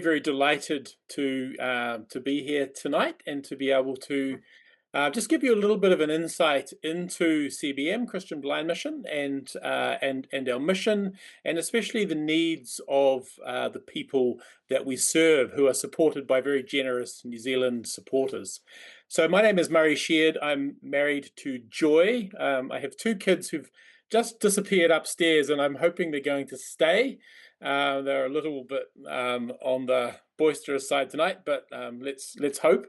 very delighted to be here tonight and to be able to just give you a little bit of an insight into CBM, Christian Blind Mission, and our mission, and especially the needs of the people that we serve, who are supported by very generous New Zealand supporters. So my name is Murray Sheard. I'm married to Joy. I have two kids who've just disappeared upstairs, and I'm hoping they're going to stay. They're a little bit on the boisterous side tonight, but let's hope.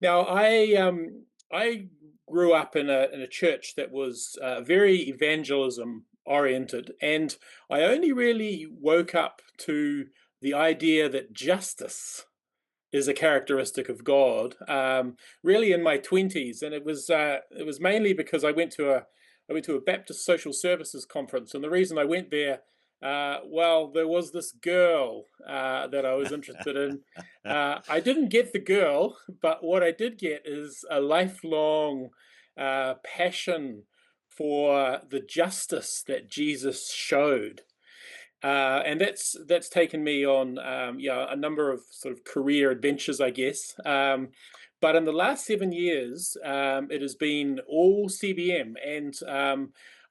Now, I grew up in a church that was very evangelism oriented, and I only really woke up to the idea that justice is a characteristic of God really in my 20s, and it was mainly because I went to a Baptist social services conference, and the reason I went there, well, there was this girl that I was interested in. I didn't get the girl, but what I did get is a lifelong passion for the justice that Jesus showed. And that's taken me on a number of sort of career adventures, I guess. But in the last 7 years, it has been all CBM, and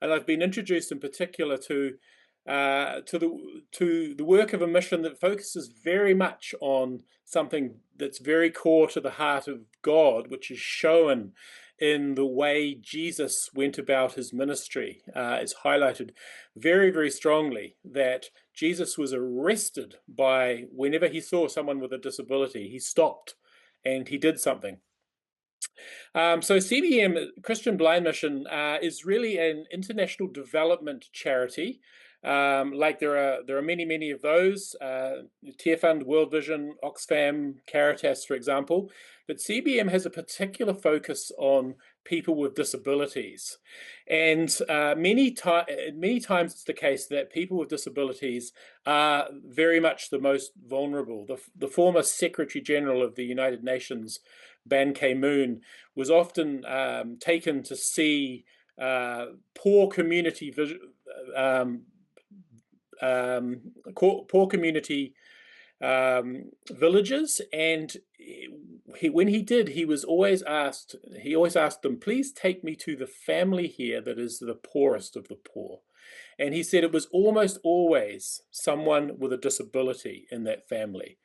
I've been introduced in particular to the work of a mission that focuses very much on something that's very core to the heart of God, which is shown in the way Jesus went about his ministry. It's highlighted very, very strongly that Jesus was arrested by whenever he saw someone with a disability, he stopped and he did something. So CBM, Christian Blind Mission, is really an international development charity. Like there are many of those, Tear Fund, World Vision, Oxfam, Caritas, for example. But CBM has a particular focus on people with disabilities, and many times it's the case that people with disabilities are very much the most vulnerable. The former Secretary General of the United Nations, Ban Ki-moon, was often taken to see poor community villages, and when he did, he always asked them, please take me to the family here that is the poorest of the poor. And he said it was almost always someone with a disability in that family,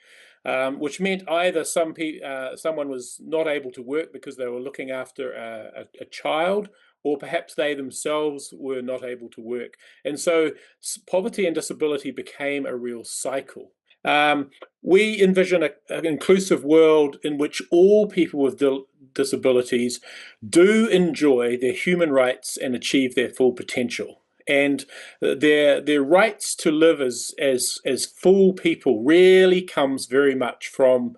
which meant either someone was not able to work because they were looking after a child, or perhaps they themselves were not able to work. And so poverty and disability became a real cycle. We envision an inclusive world in which all people with disabilities do enjoy their human rights and achieve their full potential. And their rights to live as full people really comes very much from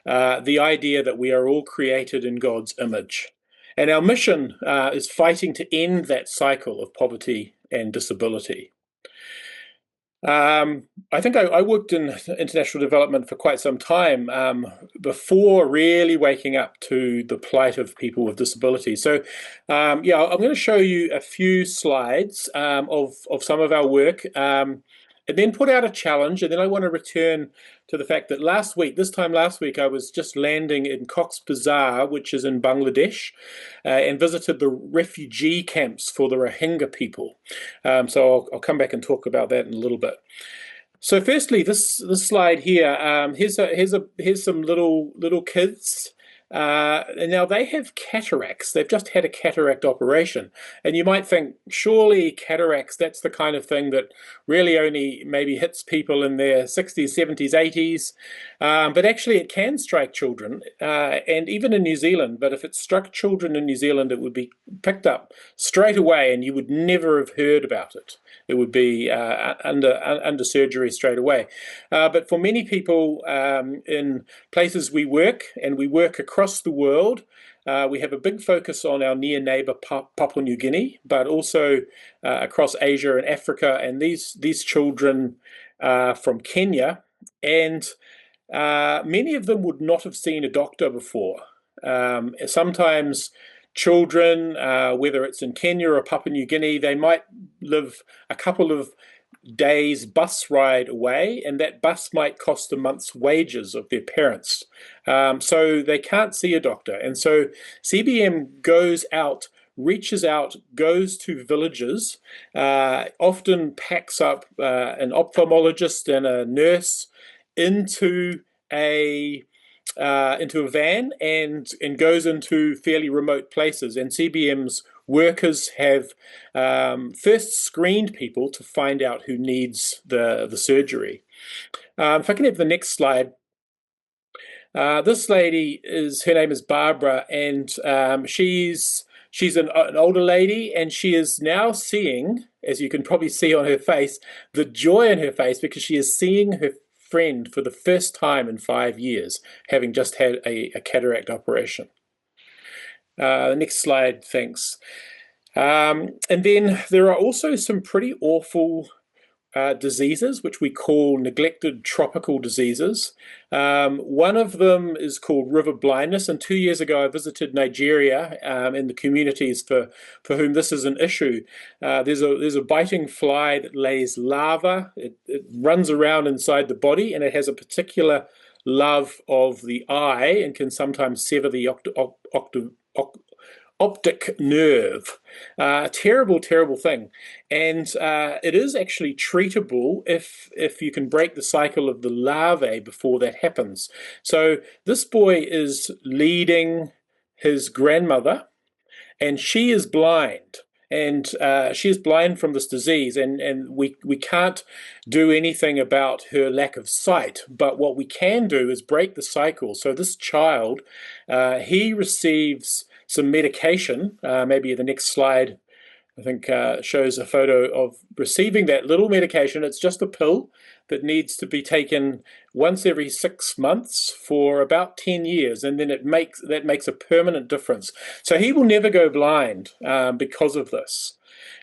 the idea that we are all created in God's image. And our mission is fighting to end that cycle of poverty and disability. I think I worked in international development for quite some time before really waking up to the plight of people with disabilities. So, I'm going to show you a few slides of some of our work, and then put out a challenge. And then I want to return to the fact that this time last week, I was just landing in Cox's Bazar, which is in Bangladesh, and visited the refugee camps for the Rohingya people. So I'll come back and talk about that in a little bit. So firstly, this slide here, here's some little kids. And now they have cataracts. They've just had a cataract operation. And you might think, surely cataracts, that's the kind of thing that really only maybe hits people in their 60s, 70s, 80s. But actually it can strike children, and even in New Zealand. But if it struck children in New Zealand, it would be picked up straight away and you would never have heard about it. It would be under surgery straight away. But for many people in places we work, and we work across the world, we have a big focus on our near neighbor Papua New Guinea, but also across Asia and Africa. And these children from Kenya, and many of them would not have seen a doctor before. Sometimes children, whether it's in Kenya or Papua New Guinea, they might live a couple of day's bus ride away, and that bus might cost a month's wages of their parents. So they can't see a doctor. And so CBM goes out, reaches out, goes to villages, often packs up an ophthalmologist and a nurse into a into a van and goes into fairly remote places. And CBM's workers have first screened people to find out who needs the surgery. If I can have the next slide. This lady is her name is Barbara, and she's an older lady, and she is now seeing, as you can probably see on her face, the joy in her face because she is seeing her friend for the first time in 5 years, having just had a cataract operation. The next slide, thanks. And then there are also some pretty awful diseases, which we call neglected tropical diseases. One of them is called river blindness. And 2 years ago, I visited Nigeria in the communities for whom this is an issue. There's a biting fly that lays larvae. It runs around inside the body, and it has a particular love of the eye and can sometimes sever the optic nerve. Terrible, terrible thing. And it is actually treatable if you can break the cycle of the larvae before that happens. So this boy is leading his grandmother, and she is blind. And she is blind from this disease, and we can't do anything about her lack of sight. But what we can do is break the cycle. So this child, he receives some medication. Maybe the next slide, I think, shows a photo of receiving that little medication. It's just a pill that needs to be taken once every 6 months for about 10 years, and then that makes a permanent difference. So he will never go blind because of this.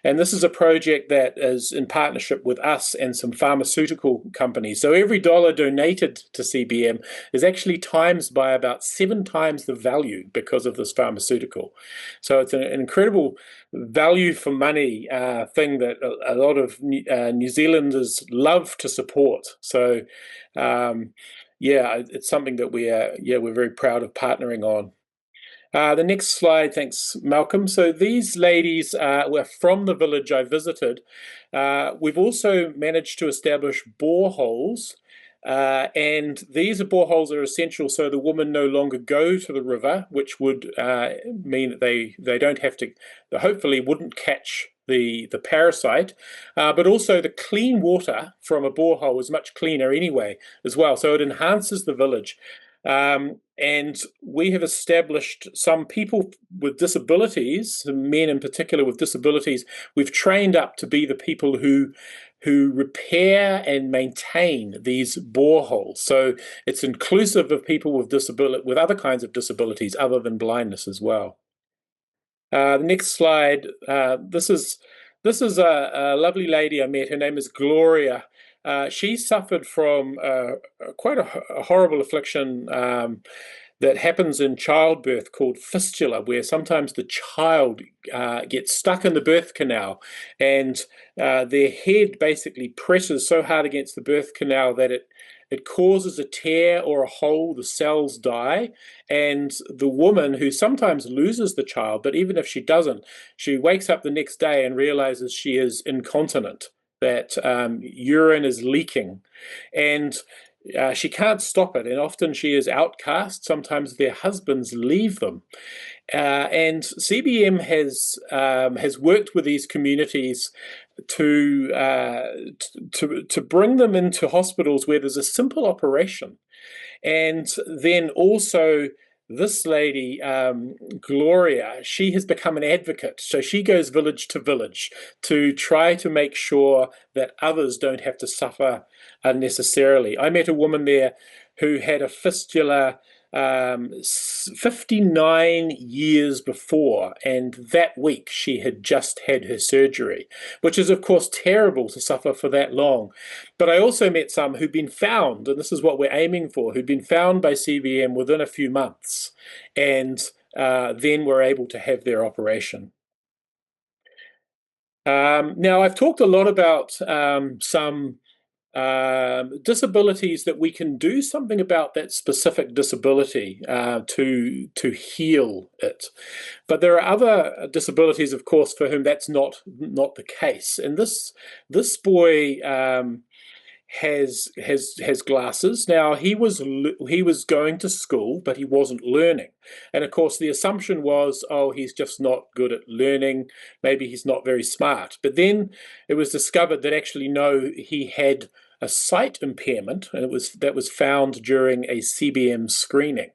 And this is a project that is in partnership with us and some pharmaceutical companies. So every dollar donated to CBM is actually times by about 7 times the value because of this pharmaceutical. So it's an incredible value for money thing that a lot of New Zealanders love to support. So yeah, it's something that we're very proud of partnering on. The next slide, thanks, Malcolm. So these ladies were from the village I visited. We've also managed to establish boreholes, and these boreholes are essential so the women no longer go to the river, which would mean that they don't have to, hopefully wouldn't catch the parasite, but also the clean water from a borehole is much cleaner anyway as well. So it enhances the village. And we have established some people with disabilities, men in particular with disabilities, we've trained up to be the people who repair and maintain these boreholes. So it's inclusive of people with with other kinds of disabilities other than blindness as well. The next slide. This is a lovely lady I met. Her name is Gloria. She suffered from quite a horrible affliction that happens in childbirth called fistula, where sometimes the child gets stuck in the birth canal, and their head basically presses so hard against the birth canal that it causes a tear or a hole, the cells die, and the woman, who sometimes loses the child, but even if she doesn't, she wakes up the next day and realizes she is incontinent, that urine is leaking, and she can't stop it, and often she is outcast. Sometimes their husbands leave them. And CBM has worked with these communities to bring them into hospitals where there's a simple operation, and then also this lady, Gloria, she has become an advocate. So she goes village to village to try to make sure that others don't have to suffer unnecessarily. I met a woman there who had a fistula 59 years before, and that week she had just had her surgery, which is, of course, terrible to suffer for that long. But I also met some who'd been found, and this is what we're aiming for, who'd been found by CBM within a few months, and then were able to have their operation. Now, I've talked a lot about some disabilities that we can do something about that specific disability to heal it. But there are other disabilities, of course, for whom that's not the case. And this boy has glasses. Now he was going to school, but he wasn't learning. And of course, the assumption was, oh, he's just not good at learning. Maybe he's not very smart. But then it was discovered that actually no, he had a sight impairment, and that was found during a CBM screening.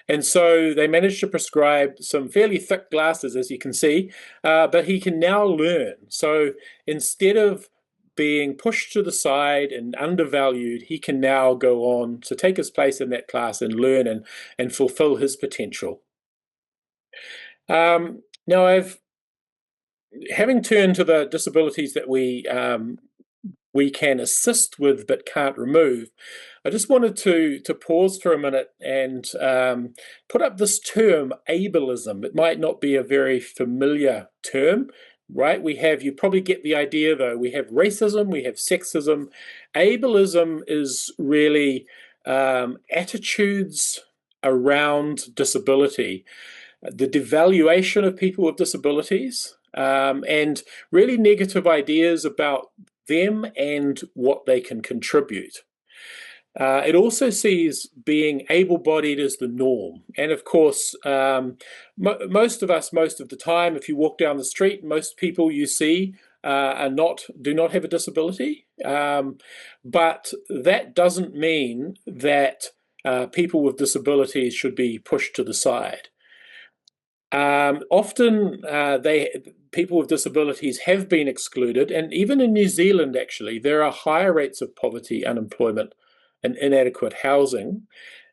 And so they managed to prescribe some fairly thick glasses, as you can see, but he can now learn. So instead of being pushed to the side and undervalued, he can now go on to take his place in that class and learn and fulfill his potential. Now, having turned to the disabilities that we can assist with but can't remove, I just wanted to pause for a minute and put up this term, ableism. It might not be a very familiar term, right? You probably get the idea though. We have racism, we have sexism. Ableism is really attitudes around disability, the devaluation of people with disabilities, and really negative ideas about them and what they can contribute. It also sees being able-bodied as the norm. And of course, most of us, most of the time, if you walk down the street, most people you see do not have a disability. But that doesn't mean that people with disabilities should be pushed to the side. Often people with disabilities have been excluded, and even in New Zealand, actually, there are higher rates of poverty, unemployment, and inadequate housing,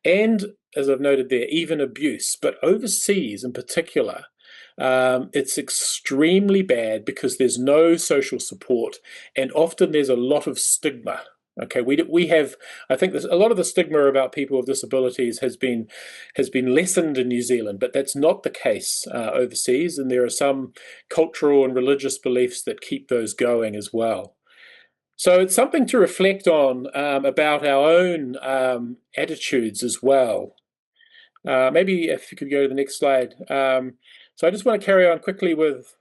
and as I've noted there, even abuse. But overseas, in particular, it's extremely bad because there's no social support, and often there's a lot of stigma. Okay, we have. I think there's a lot of the stigma about people with disabilities has been lessened in New Zealand, but that's not the case overseas, and there are some cultural and religious beliefs that keep those going as well. So it's something to reflect on about our own attitudes as well. Maybe if you could go to the next slide. So I just want to carry on quickly with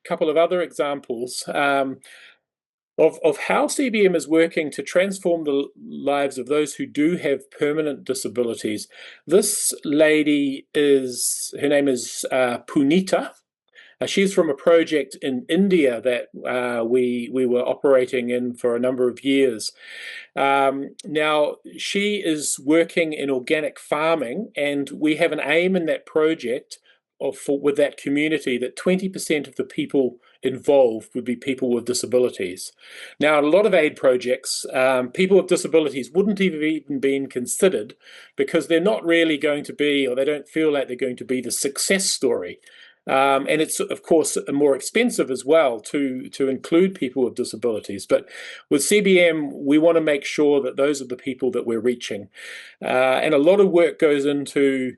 a couple of other examples of how CBM is working to transform the lives of those who do have permanent disabilities. This lady her name is Punita. She's from a project in India that we were operating in for a number of years. Now, she is working in organic farming, and we have an aim in that project with that community that 20% of the people involved would be people with disabilities. Now, in a lot of aid projects, people with disabilities wouldn't even been considered because they're not really going to be, or they don't feel like they're going to be the success story. And it's, of course, more expensive as well to include people with disabilities. But with CBM, we want to make sure that those are the people that we're reaching. And a lot of work goes into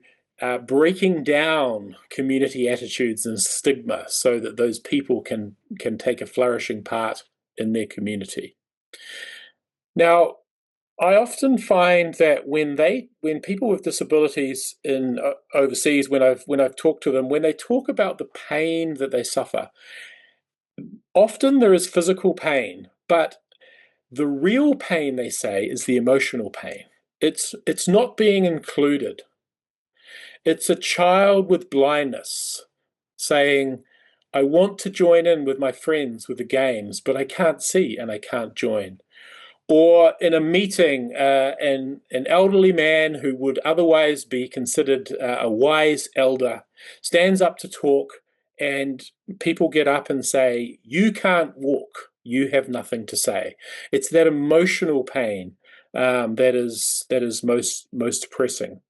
breaking down community attitudes and stigma so that those people can take a flourishing part in their community. Now, I often find that when people with disabilities in overseas, when I've talked to them, when they talk about the pain that they suffer, often there is physical pain, but the real pain, they say, is the emotional pain. It's not being included. It's a child with blindness saying, I want to join in with my friends with the games, but I can't see and I can't join. Or in a meeting, an elderly man who would otherwise be considered a wise elder stands up to talk, and people get up and say, you can't walk, you have nothing to say. It's that emotional pain that is most pressing.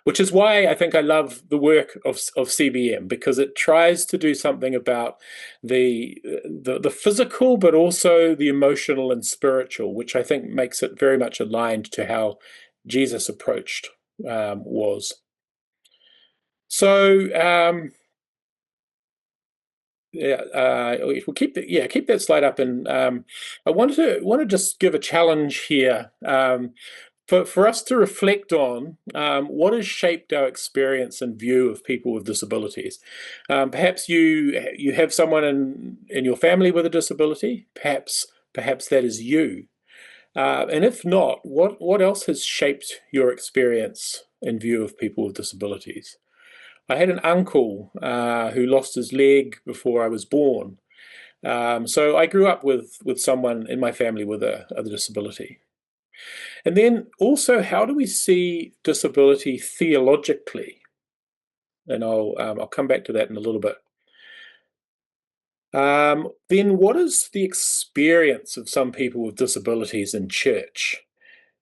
Which is why I think I love the work of CBM, because it tries to do something about the physical, but also the emotional and spiritual, which I think makes it very much aligned to how Jesus approached was. So Yeah, we'll keep that slide up, and I want to just give a challenge here, for us to reflect on what has shaped our experience and view of people with disabilities. Perhaps you have someone in your family with a disability. Perhaps that is you. And if not, what else has shaped your experience and view of people with disabilities? I had an uncle who lost his leg before I was born. So I grew up with someone in my family with a disability. And then also, how do we see disability theologically? And I'll come back to that in a little bit. Then what is the experience of some people with disabilities in church?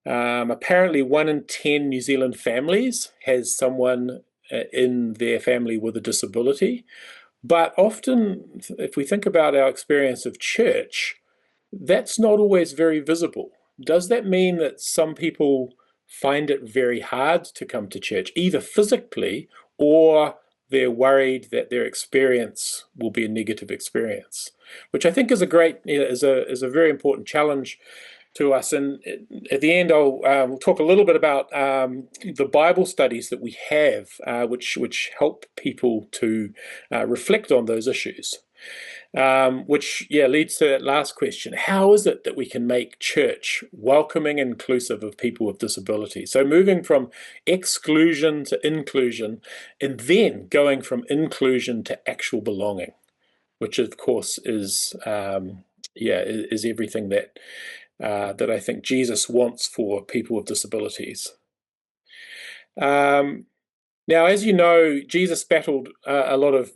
Apparently, 1 in 10 New Zealand families has someone in their family with a disability. But often, if we think about our experience of church, that's not always very visible. Does that mean that some people find it very hard to come to church, either physically or they're worried that their experience will be a negative experience, which I think is a great is a very important challenge to us. And at the end, we'll talk a little bit about the Bible studies that we have, which help people to reflect on those issues. Which leads to that last question. How is it that we can make church welcoming and inclusive of people with disabilities? So moving from exclusion to inclusion, and then going from inclusion to actual belonging, which of course is everything that I think Jesus wants for people with disabilities. Now, as you know, Jesus battled a lot of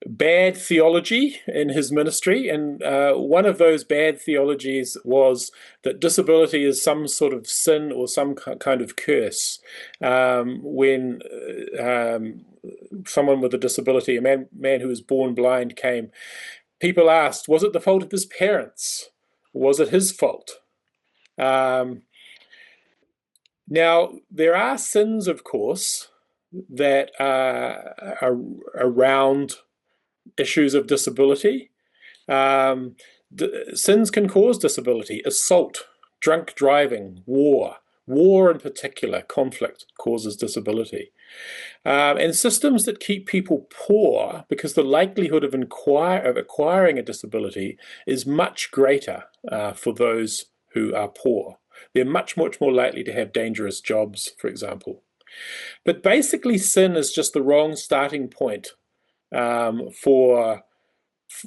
bad theology in his ministry, and one of those bad theologies was that disability is some sort of sin or some kind of curse. When someone with a disability, a man who was born blind, came, people asked, was it the fault of his parents? Was it his fault? Now, there are sins, of course, that are around issues of disability. Sins can cause disability. Assault, drunk driving, war in particular, conflict causes disability. And systems that keep people poor, because the likelihood of acquiring a disability is much greater for those who are poor. They're much more likely to have dangerous jobs, for example. But basically, sin is just the wrong starting point for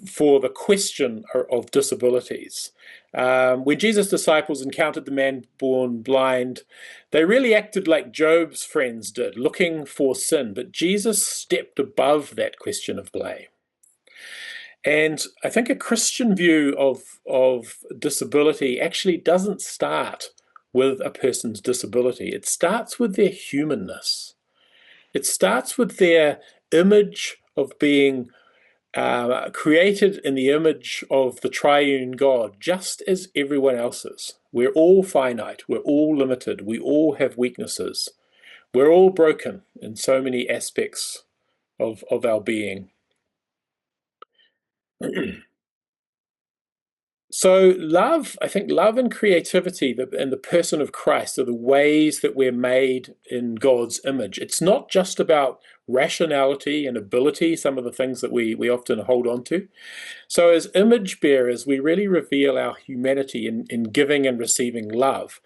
the question of disabilities. When Jesus' disciples encountered the man born blind, they really acted like Job's friends did, looking for sin. But Jesus stepped above that question of blame. And I think a Christian view of disability actually doesn't start with a person's disability. It starts with their humanness. It starts with their image of being created in the image of the triune God, just as everyone else is. We're all finite. We're all limited. We all have weaknesses. We're all broken in so many aspects of our being. So I think love and creativity and the person of Christ are the ways that we're made in God's image. It's not just about rationality and ability, some of the things that we often hold on to. So as image bearers, we really reveal our humanity in giving and receiving love.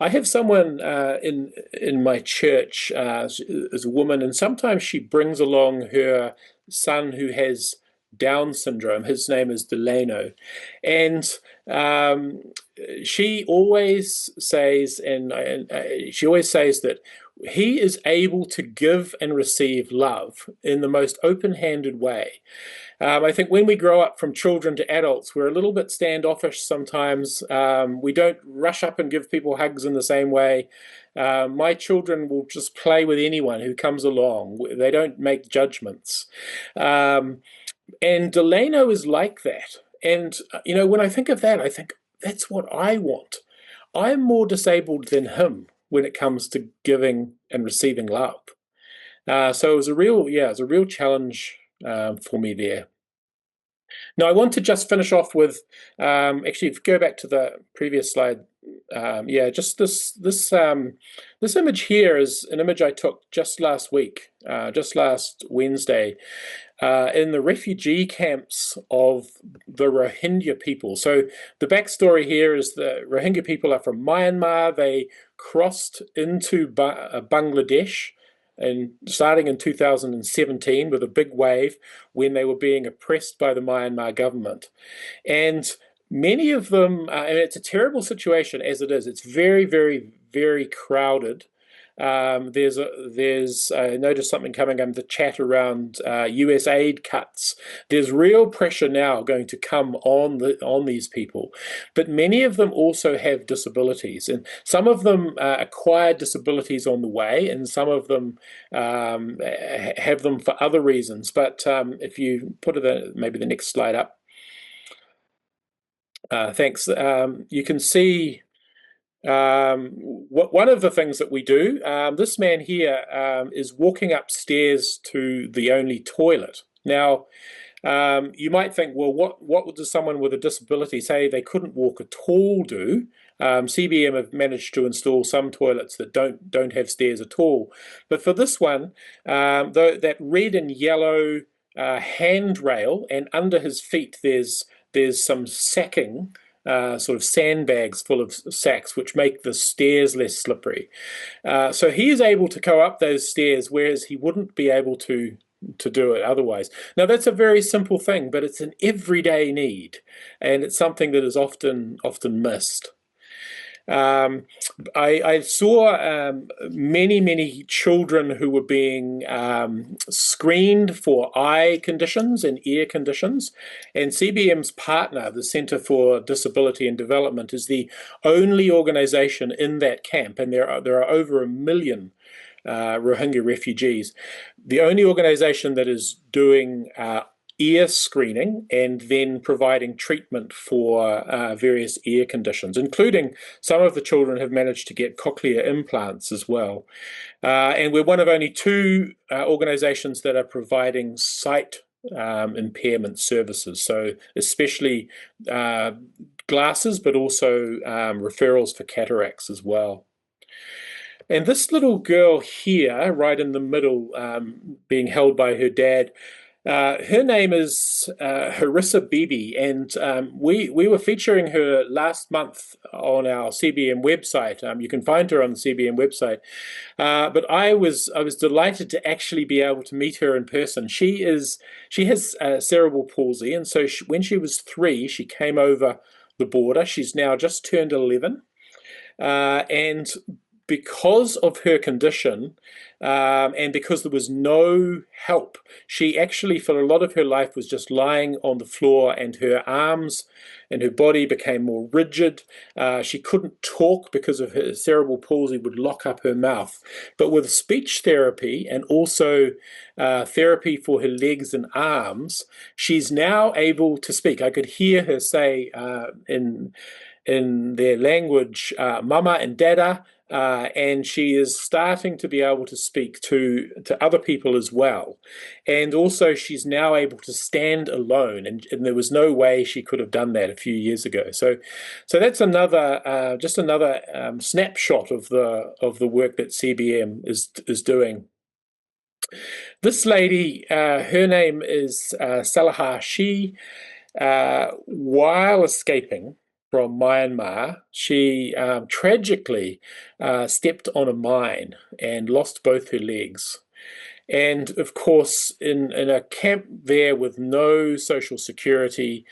I have someone in my church as a woman, and sometimes she brings along her son who has Down syndrome. His name is Delano. And she always says, she always says that he is able to give and receive love in the most open-handed way. I think when we grow up from children to adults, we're a little bit standoffish sometimes. We don't rush up and give people hugs in the same way. My children will just play with anyone who comes along. They don't make judgments. And Delano is like that. And, when I think of that, I think that's what I want. I'm more disabled than him when it comes to giving and receiving love. So it was a real challenge for me there. Now, I want to just finish off with actually, if you go back to the previous slide, yeah, just this image here is an image I took just last week, just last Wednesday, in the refugee camps of the Rohingya people. So the backstory here is the Rohingya people are from Myanmar. They crossed into Bangladesh and starting in 2017 with a big wave when they were being oppressed by the Myanmar government. And many of them, and it's a terrible situation as it is. It's very, very, very crowded. There's I noticed something coming up the chat around US aid cuts. There's real pressure now going to come on these people, but many of them also have disabilities, and some of them acquired disabilities on the way, and some of them have them for other reasons. But if you put maybe the next slide up. Thanks. You can see one of the things that we do, this man here is walking upstairs to the only toilet. Now, you might think, well, what does someone with a disability say they couldn't walk at all do? CBM have managed to install some toilets that don't have stairs at all. But for this one, that red and yellow handrail, and under his feet there's some sacking, sort of sandbags full of sacks, which make the stairs less slippery. So he is able to go up those stairs, whereas he wouldn't be able to do it otherwise. Now, that's a very simple thing, but it's an everyday need, and it's something that is often missed. I saw many children who were being screened for eye conditions and ear conditions, and CBM's partner, the Centre for Disability and Development, is the only organisation in that camp, and there are over 1 million Rohingya refugees. The only organisation that is doing ear screening and then providing treatment for various ear conditions, including some of the children have managed to get cochlear implants as well. And we're one of only 2 organizations that are providing sight impairment services, so especially glasses, but also referrals for cataracts as well. And this little girl here, right in the middle, being held by her dad, her name is Harissa Bibi, and we were featuring her last month on our CBM website. You can find her on the CBM website. But I was delighted to actually be able to meet her in person. She has cerebral palsy, and so when she was 3, she came over the border. She's now just turned 11, and because of her condition, and because there was no help, she actually, for a lot of her life, was just lying on the floor, and her arms and her body became more rigid. She couldn't talk because of her cerebral palsy would lock up her mouth. But with speech therapy and also therapy for her legs and arms, she's now able to speak. I could hear her say in their language, mama and dada, and she is starting to be able to speak to other people as well. And also she's now able to stand alone, and there was no way she could have done that a few years ago. So that's another just another snapshot of the work that CBM is doing. This lady, her name is Salahar. She, while escaping from Myanmar, she tragically stepped on a mine and lost both her legs. And of course, in a camp there with no social security,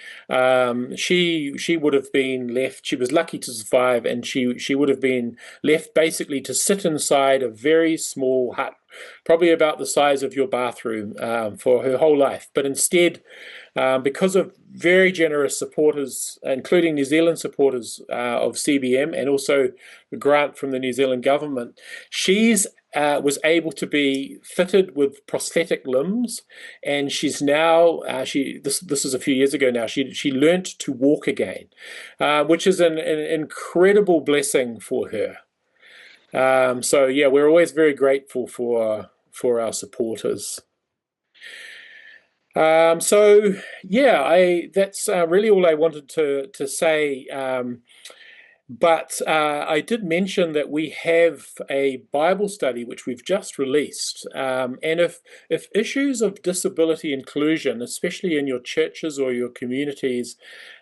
she would have been left. She was lucky to survive, and she would have been left basically to sit inside a very small hut, probably about the size of your bathroom, for her whole life. But instead, because of very generous supporters, including New Zealand supporters of CBM, and also the grant from the New Zealand government, she's was able to be fitted with prosthetic limbs, and she's now this is a few years ago now. She learnt to walk again, which is an incredible blessing for her. So yeah, we're always very grateful for our supporters. So yeah, I that's really all I wanted to say. But I did mention that we have a Bible study which we've just released, and if issues of disability inclusion, especially in your churches or your communities,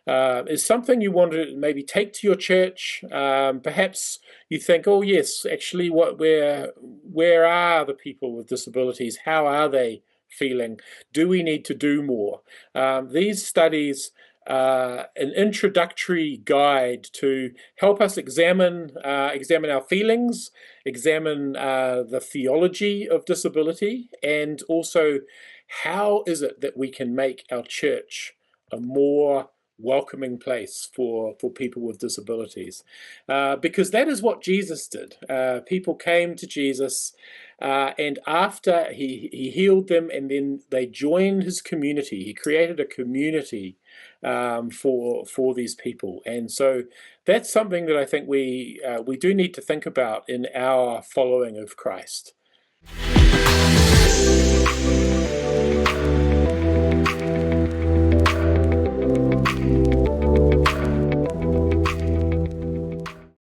is something you want to maybe take to your church, perhaps you think, oh yes, actually, where are the people with disabilities? How are they feeling? Do we need to do more? These studies. An introductory guide to help us examine our feelings, examine the theology of disability, and also how is it that we can make our church a more welcoming place for people with disabilities, because that is what Jesus did. People came to Jesus, and after he healed them, and then they joined his community. He created a community for these people, and so that's something that I think we do need to think about in our following of Christ.